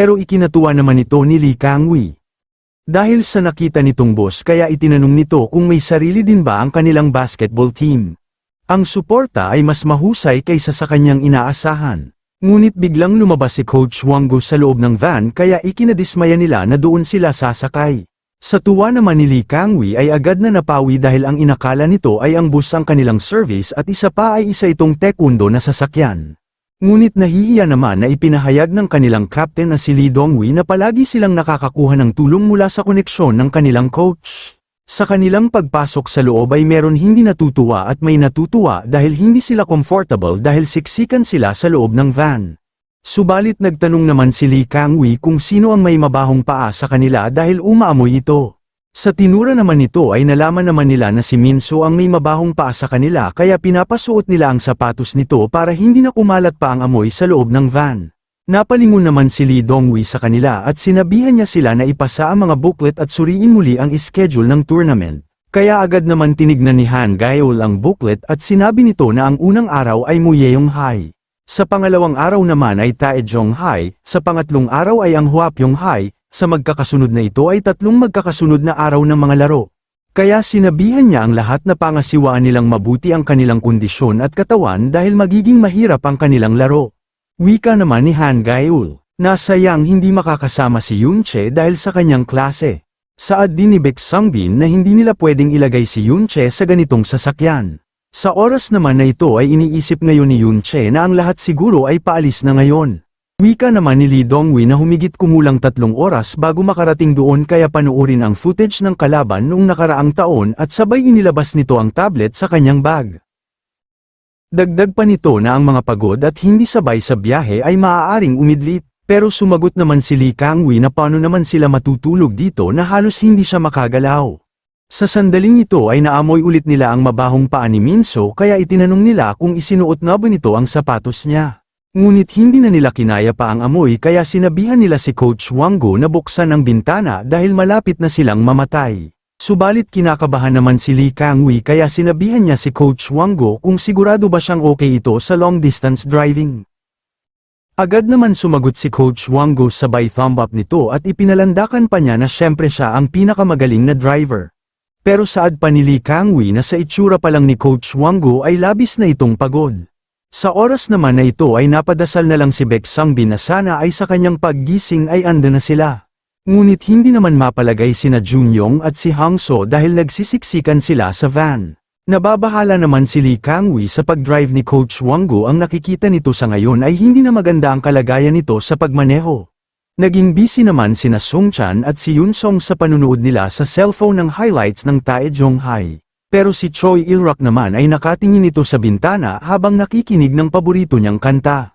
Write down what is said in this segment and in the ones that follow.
Pero ikinatuwa naman ito ni Lee Kangwi. Dahil sa nakita nitong boss kaya itinanong nito kung may sarili din ba ang kanilang basketball team. Ang suporta ay mas mahusay kaysa sa kanyang inaasahan. Ngunit biglang lumabas si Coach Wanggo sa loob ng van kaya ikinadismaya nila na doon sila sasakay. Sa tuwa naman ni Lee Kangwi ay agad na napawi dahil ang inakala nito ay ang bus ang kanilang service at isa pa ay isa itong taekwondo na sasakyan. Ngunit nahihiya naman na ipinahayag ng kanilang captain na si Lee Dongwi na palagi silang nakakakuha ng tulong mula sa koneksyon ng kanilang coach. Sa kanilang pagpasok sa loob ay meron hindi natutuwa at may natutuwa dahil hindi sila comfortable dahil siksikan sila sa loob ng van. Subalit nagtanong naman si Lee Kangwi kung sino ang may mabahong paa sa kanila dahil umaamoy ito. Sa tinura naman nito ay nalaman naman nila na si Minso ang may mabahong paa sa kanila kaya pinapasuot nila ang sapatos nito para hindi na kumalat pa ang amoy sa loob ng van. Napalingon naman si Lee Dongwi sa kanila at sinabihan niya sila na ipasa ang mga booklet at suriin muli ang schedule ng tournament. Kaya agad naman tinignan ni Han Gaeol ang booklet at sinabi nito na ang unang araw ay Muyeong High. Sa pangalawang araw naman ay Taejong High, sa pangatlong araw ay ang Hwapyong High, sa magkakasunod na ito ay tatlong magkakasunod na araw ng mga laro. Kaya sinabihan niya ang lahat na pangasiwaan nilang mabuti ang kanilang kondisyon at katawan dahil magiging mahirap ang kanilang laro. Wika naman ni Han Gaeol, nasayang hindi makakasama si Yoonchae dahil sa kanyang klase. Saad din ni Baek Sungbin na hindi nila pwedeng ilagay si Yoonchae sa ganitong sasakyan. Sa oras naman na ito ay iniisip ngayon ni Yoonchae na ang lahat siguro ay paalis na ngayon. Wika naman ni Lee Dongwi na humigit kumulang 3 oras bago makarating doon kaya panuorin ang footage ng kalaban noong nakaraang taon at sabay inilabas nito ang tablet sa kanyang bag. Dagdag pa nito na ang mga pagod at hindi sabay sa biyahe ay maaaring umidlip, pero sumagot naman si Lee Kangwi na paano naman sila matutulog dito na halos hindi siya makagalaw. Sa sandaling ito ay naamoy ulit nila ang mabahong paa ni Minso kaya itinanong nila kung isinuot na ba nito ang sapatos niya. Ngunit hindi na nila kinaya pa ang amoy kaya sinabihan nila si Coach Wanggo na buksan ang bintana dahil malapit na silang mamatay. Subalit kinakabahan naman si Lee Kangwi kaya sinabihan niya si Coach Wanggo kung sigurado ba siyang okay ito sa long distance driving. Agad naman sumagot si Coach Wanggo sabay thumb up nito at ipinalandakan pa niya na syempre siya ang pinakamagaling na driver. Pero saad pa ni Lee Kangwi na sa itsura pa lang ni Coach Wanggo ay labis na itong pagod. Sa oras naman na ito ay napadasal na lang si Baek Sungbin na sana ay sa kanyang paggising ay ando na sila. Ngunit hindi naman mapalagay sina Junyong at si Hangso dahil nagsisiksikan sila sa van. Nababahala naman si Lee Kangwi sa pag-drive ni Coach Wanggo ang nakikita nito sa ngayon ay hindi na maganda ang kalagayan nito sa pagmaneho. Naging busy naman sina Songchan at si Yunsong sa panunood nila sa cellphone ng highlights ng Taejong High. Pero si Choi Il-rak naman ay nakatingin ito sa bintana habang nakikinig ng paborito niyang kanta.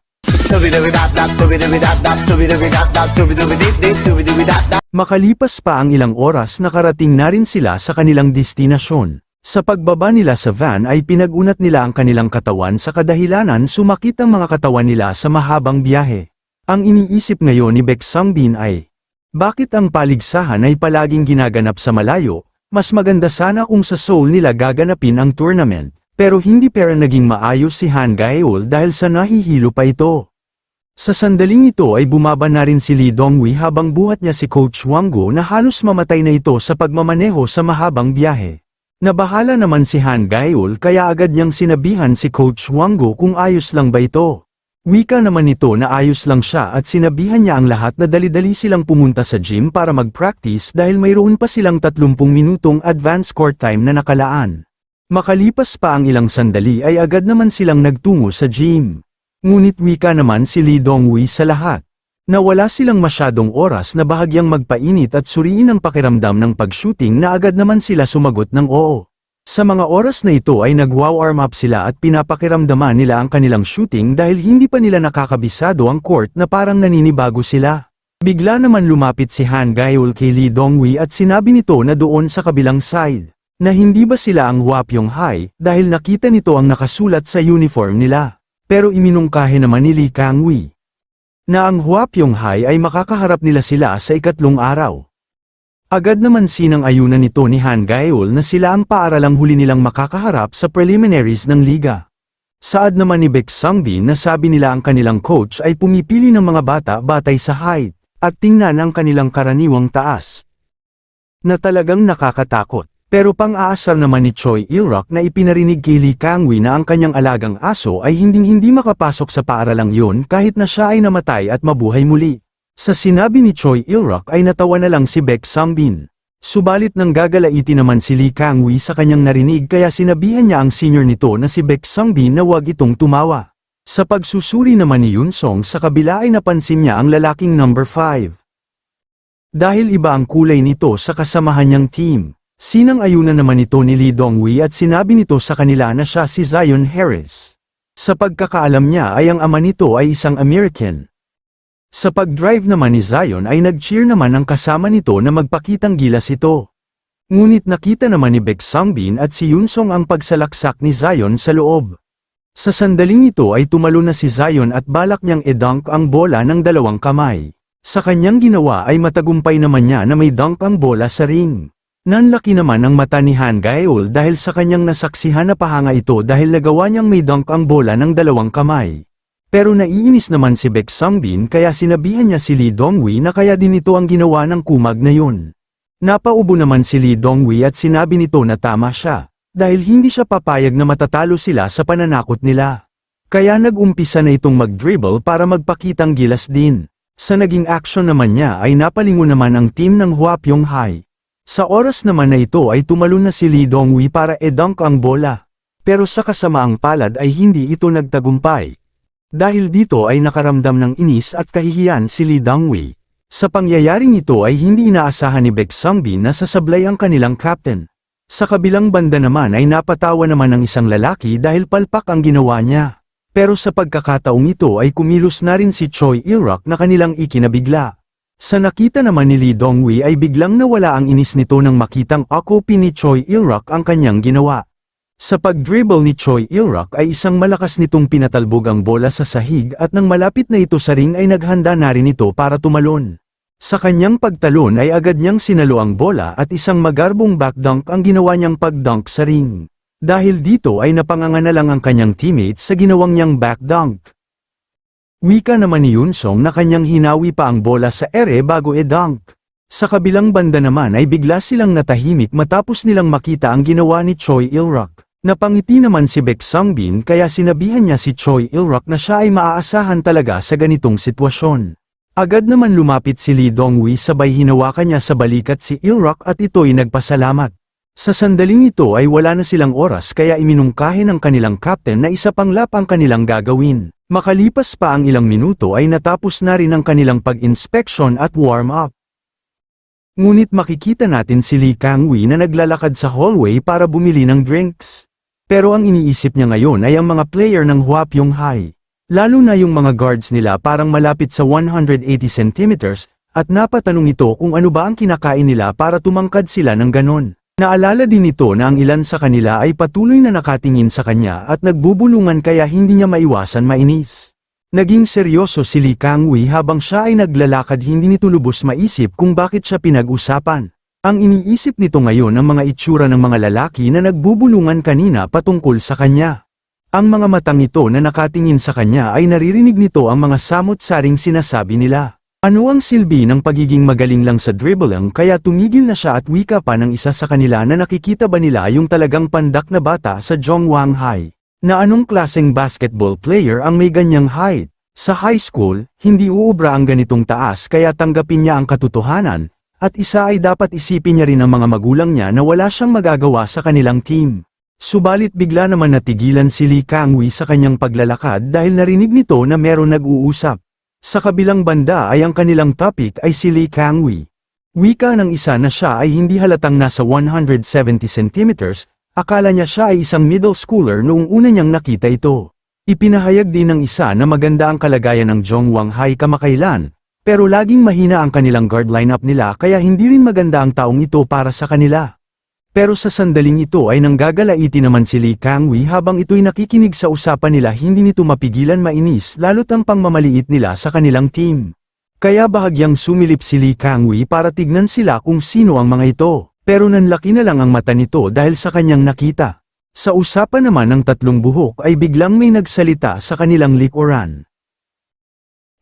Makalipas pa ang ilang oras nakarating na rin sila sa kanilang destinasyon. Sa pagbaba nila sa van ay pinag-unat nila ang kanilang katawan sa kadahilanan sumakit ang mga katawan nila sa mahabang biyahe. Ang iniisip ngayon ni Baek Sungbin ay, bakit ang paligsahan ay palaging ginaganap sa malayo? Mas maganda sana kung sa Seoul nila gaganapin ang tournament, pero hindi pera naging maayos si Han Gaeol dahil sa nahihilo pa ito. Sa sandaling ito ay bumaba na rin si Lee Dongwi habang buhat niya si Coach Wanggo na halos mamatay na ito sa pagmamaneho sa mahabang biyahe. Nabahala naman si Han Gaeol kaya agad niyang sinabihan si Coach Wanggo kung ayos lang ba ito. Wika naman nito na ayos lang siya at sinabihan niya ang lahat na dali-dali silang pumunta sa gym para mag-practice dahil mayroon pa silang 30 minutong advance court time na nakalaan. Makalipas pa ang ilang sandali ay agad naman silang nagtungo sa gym. Ngunit wika naman si Lee Dongwi sa lahat. Na wala silang masyadong oras na bahagyang magpainit at suriin ang pakiramdam ng pag-shooting na agad naman sila sumagot ng oo. Sa mga oras na ito ay nag-warm up sila at pinapakiramdaman nila ang kanilang shooting dahil hindi pa nila nakakabisado ang court na parang naninibago sila. Bigla naman lumapit si Han Gaeol kay Lee Dongwi at sinabi nito na doon sa kabilang side, na hindi ba sila ang Hwapyong High dahil nakita nito ang nakasulat sa uniform nila. Pero iminungkahi naman ni Lee Kangwi na ang Hwapyong High ay makakaharap nila sila sa ikatlong araw. Agad naman sinang-ayunan nito ni Han Gaeol na sila ang paaralang huli nilang makakaharap sa preliminaries ng liga. Saad naman ni Baek Sungbin na sabi nila ang kanilang coach ay pumipili ng mga bata batay sa height, At tingnan ang kanilang karaniwang taas, na talagang nakakatakot. Pero pang-aasar naman ni Choi Il-rock na ipinarinig kay Lee Kang-woo na ang kanyang alagang aso ay hindi makapasok sa paaralang yun kahit na siya ay namatay at mabuhay muli. Sa sinabi ni Choi Il-rock ay natawa na lang si Baek Sang-bin. Subalit nang gagalaiti naman si Lee Kang-woo sa kanyang narinig kaya sinabihan niya ang senior nito na si Baek Sang-bin na huwag itong tumawa. Sa pagsusuri naman ni Yoon Song sa kabila ay napansin niya ang lalaking number 5. Dahil iba ang kulay nito sa kasamahan niyang team. Sinang-ayunan naman ito ni Lee Dong-wi at sinabi nito sa kanila na siya si Zion Harris. Sa pagkakaalam niya ay ang ama nito ay isang American. Sa pag-drive naman ni Zion ay nag-cheer naman ang kasama nito na magpakitang gilas ito. Ngunit nakita naman ni Baek Sang-bin at si Yoon Song ang pagsalaksak ni Zion sa loob. Sa sandaling ito ay tumalo na si Zion at balak niyang i-dunk ang bola ng dalawang kamay. Sa kanyang ginawa ay matagumpay naman niya na may dunk ang bola sa ring. Nanlaki naman ang mata ni Han Gaeol dahil sa kanyang nasaksihan na pahanga ito dahil nagawa niyang may dunk ang bola ng dalawang kamay. Pero naiinis naman si Baek Sang-bin kaya sinabihan niya si Lee Dong-wi na kaya din ito ang ginawa ng kumag na yun. Napaubo naman si Lee Dong-wi at sinabi nito na tama siya, dahil hindi siya papayag na matatalo sila sa pananakot nila. Kaya nag-umpisa na itong mag-dribble para magpakitang gilas din. Sa naging action naman niya ay napalingon naman ang team ng Hwa Pyeonghai. Sa oras naman na ito ay tumalon na si Lee Dong-wi para e-dunk ang bola. Pero sa kasamaang palad ay hindi ito nagtagumpay. Dahil dito ay nakaramdam ng inis at kahihiyan si Lee Dong-wi. Sa pangyayaring ito ay hindi inaasahan ni Baek Sang-bin na sasablay ang kanilang captain. Sa kabilang banda naman ay napatawa naman ng isang lalaki dahil palpak ang ginawa niya. Pero sa pagkakataong ito ay kumilos na rin si Choi Il-rock na kanilang ikinabigla. Sa nakita naman ni Lee Dong-wi ay biglang nawala ang inis nito nang makitang akopi ni Choi Il-rock ang kanyang ginawa. Sa pag-dribble ni Choi Il-rock ay isang malakas nitong pinatalbog ang bola sa sahig at nang malapit na ito sa ring ay naghanda na rin ito para tumalon. Sa kanyang pagtalon ay agad niyang sinalo ang bola at isang magarbong backdunk ang ginawa niyang pag-dunk sa ring. Dahil dito ay napanganga na lang ang kanyang teammates sa ginawang niyang backdunk. Wika naman ni Yoon Song na kanyang hinawi pa ang bola sa ere bago e-dunk. Sa kabilang banda naman ay bigla silang natahimik matapos nilang makita ang ginawa ni Choi Il-rock. Napangiti naman si Baek Sang-bin kaya sinabihan niya si Choi Il-rock na siya ay maaasahan talaga sa ganitong sitwasyon. Agad naman lumapit si Lee Dong-wi sabay hinawakan niya sa balikat si Il-rock at ito'y nagpasalamat. Sa sandaling ito ay wala na silang oras kaya iminungkahi ng kanilang captain na isa pang lap ang kanilang gagawin. Makalipas pa ang ilang minuto ay natapos na rin ang kanilang pag-inspection at warm-up. Ngunit makikita natin si Lee Kang-woo na naglalakad sa hallway para bumili ng drinks. Pero ang iniisip niya ngayon ay ang mga player ng Hwa Pyeonghai. Lalo na yung mga guards nila parang malapit sa 180 centimeters, at napatanong ito kung ano ba ang kinakain nila para tumangkad sila ng ganon. Naalala din nito na ang ilan sa kanila ay patuloy na nakatingin sa kanya at nagbubulungan kaya hindi niya maiwasan mainis. Naging seryoso si Lee Kang-woo habang siya ay naglalakad hindi nito lubos maisip kung bakit siya pinag-usapan. Ang iniisip nito ngayon ang mga itsura ng mga lalaki na nagbubulungan kanina patungkol sa kanya. Ang mga matang ito na nakatingin sa kanya ay naririnig nito ang mga samot-saring sinasabi nila. Ano ang silbi ng pagiging magaling lang sa dribbling kaya tumigil na siya at wika pa ng isa sa kanila na nakikita ba nila yung talagang pandak na bata sa Jongwang High? Na anong klaseng basketball player ang may ganyang height? Sa high school, hindi uubra ang ganitong taas kaya tanggapin niya ang katotohanan, at isa ay dapat isipin niya rin ang mga magulang niya na wala siyang magagawa sa kanilang team. Subalit bigla naman natigilan si Lee Kang-woo sa kanyang paglalakad dahil narinig nito na meron nag-uusap. Sa kabilang banda ay ang kanilang topic ay si Lee Kang-woo. Wika ng isa na siya ay hindi halatang nasa 170 centimeters, akala niya siya ay isang middle schooler noong una niyang nakita ito. Ipinahayag din ng isa na maganda ang kalagayan ng Jongwang High kamakailan, pero laging mahina ang kanilang guard lineup nila kaya hindi rin maganda ang taong ito para sa kanila. Pero sa sandaling ito ay nanggagalaiti naman si Lee Kang-woo habang ito'y nakikinig sa usapan nila hindi nito mapigilan mainis lalo't ang pangmamaliit nila sa kanilang team. Kaya bahagyang sumilip si Lee Kang-woo para tignan sila kung sino ang mga ito, pero nanlaki na lang ang mata nito dahil sa kanyang nakita. Sa usapan naman ng tatlong buhok ay biglang may nagsalita sa kanilang likuran.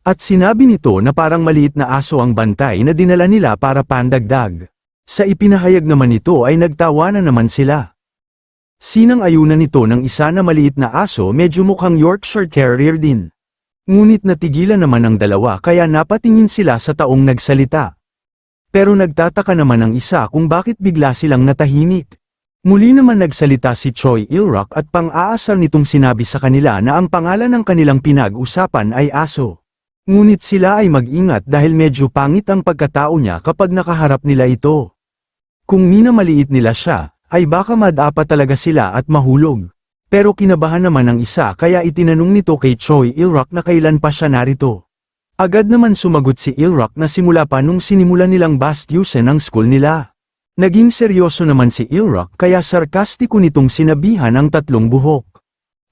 At sinabi nito na parang maliit na aso ang bantay na dinala nila para pandagdag. Sa ipinahayag naman nito ay nagtawanan naman sila. Sinang-ayunan nito ng isa na maliit na aso medyo mukhang Yorkshire Terrier din. Ngunit natigilan naman ang dalawa kaya napatingin sila sa taong nagsalita. Pero nagtataka naman ang isa kung bakit bigla silang natahimik. Muli naman nagsalita si Choi Il-rock at pang-aasar nitong sinabi sa kanila na ang pangalan ng kanilang pinag-usapan ay aso. Ngunit sila ay mag-ingat dahil medyo pangit ang pagkatao niya kapag nakaharap nila ito. Kung minamaliit nila siya, ay baka madapa talaga sila at mahulog. Pero kinabahan naman ang isa kaya itinanong nito kay Choi Il-rock na kailan pa siya narito. Agad naman sumagot si Il-rock na simula pa nung sinimulan nilang bastyusin ang school nila. Naging seryoso naman si Il-rock kaya sarkastiko nitong sinabihan ang tatlong buhok.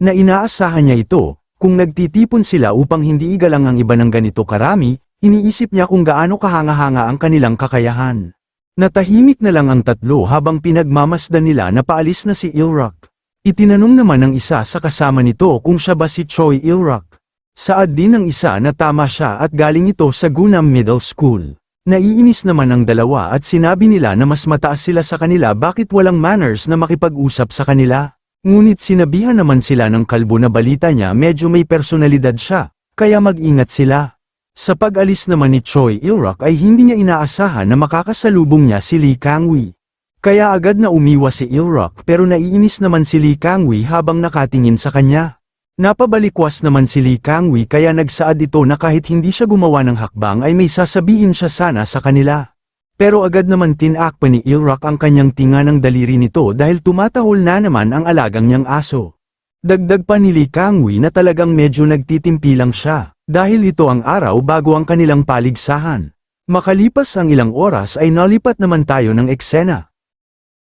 Na inaasahan niya ito. Kung nagtitipon sila upang hindi igalang ang iba ng ganito karami, iniisip niya kung gaano kahanga-hanga ang kanilang kakayahan. Natahimik na lang ang tatlo habang pinagmamasdan nila na paalis na si Il-rock. Itinanong naman ng isa sa kasama nito kung siya ba si Choi Il-rock. Saad din ng isa na tama siya at galing ito sa Gunam Middle School. Naiinis naman ang dalawa at sinabi nila na mas mataas sila sa kanila bakit walang manners na makipag-usap sa kanila. Ngunit sinabihan naman sila ng kalbo na balita niya medyo may personalidad siya, kaya mag-ingat sila. Sa pag-alis naman ni Choi Il-rock ay hindi niya inaasahan na makakasalubong niya si Lee Kang-wi. Kaya agad na umiwas si Il-rock pero naiinis naman si Lee Kang-wi habang nakatingin sa kanya. Napabalikwas naman si Lee Kang-wi kaya nagsaad ito na kahit hindi siya gumawa ng hakbang ay may sasabihin siya sana sa kanila. Pero agad naman tinakpa ni Il-rock ang kanyang tinga ng daliri nito dahil tumatahol na naman ang alagang niyang aso. Dagdag pa ni Lee Kang-wi na talagang medyo nagtitimpi lang siya, dahil ito ang araw bago ang kanilang paligsahan. Makalipas ang ilang oras ay nalipat naman tayo ng eksena.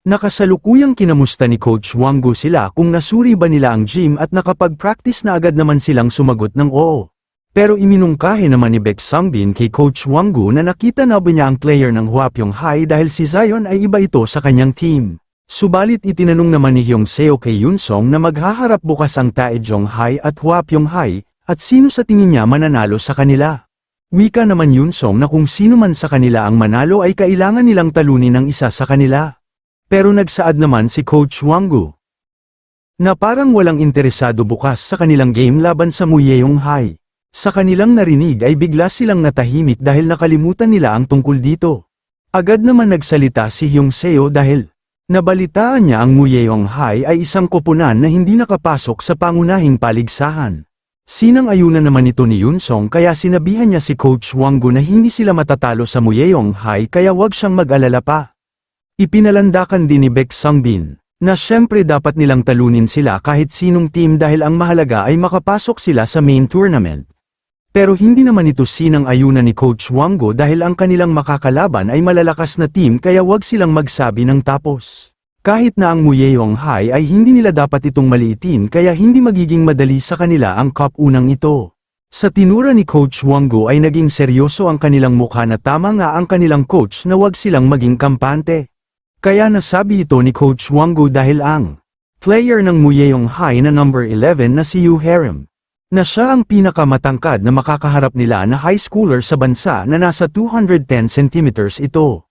Nakasalukuyang kinamusta ni Coach Wang Gu sila kung nasuri ba nila ang gym at nakapag-practice na agad naman silang sumagot ng oo. Pero iminungkahi naman ni Baek Sungbin kay Coach Wang Gu na nakita na ba niya ang player ng Hwa Pyeonghai dahil si Zion ay iba ito sa kanyang team. Subalit itinanong naman ni Hyung Seo kay Yunsong na maghaharap bukas ang Taejong-hai at Hwa Pyeonghai, at sino sa tingin niya mananalo sa kanila. Wika naman Yunsong na kung sino man sa kanila ang manalo ay kailangan nilang talunin ang isa sa kanila. Pero nagsaad naman si Coach Wang Gu na parang walang interesado bukas sa kanilang game laban sa Muyeong-hai. Sa kanilang narinig ay bigla silang natahimik dahil nakalimutan nila ang tungkol dito. Agad naman nagsalita si Hyung Seo dahil nabalitaan niya ang Muyeong-hai ay isang koponan na hindi nakapasok sa pangunahing paligsahan. Sinang-ayunan naman ito ni Yunsong kaya sinabihan niya si Coach Wang Gu na hindi sila matatalo sa Muyeong-hai kaya wag siyang mag-alala pa. Ipinalandakan din ni Baek Sungbin na syempre dapat nilang talunin sila kahit sinong team dahil ang mahalaga ay makapasok sila sa main tournament. Pero hindi naman ito sinang-ayunan ni Coach Wang Gu dahil ang kanilang makakalaban ay malalakas na team kaya wag silang magsabi ng tapos. Kahit na ang Muyeong-hai ay hindi nila dapat itong maliitin kaya hindi magiging madali sa kanila ang cup unang ito. Sa tinura ni Coach Wang Gu ay naging seryoso ang kanilang mukha na tama nga ang kanilang coach na wag silang maging kampante. Kaya nasabi ito ni Coach Wang Gu dahil ang player ng Muyeong-hai na number 11 na si Yu Harem, na siya ang pinakamatangkad na makakaharap nila na high schooler sa bansa na nasa 210 cm ito.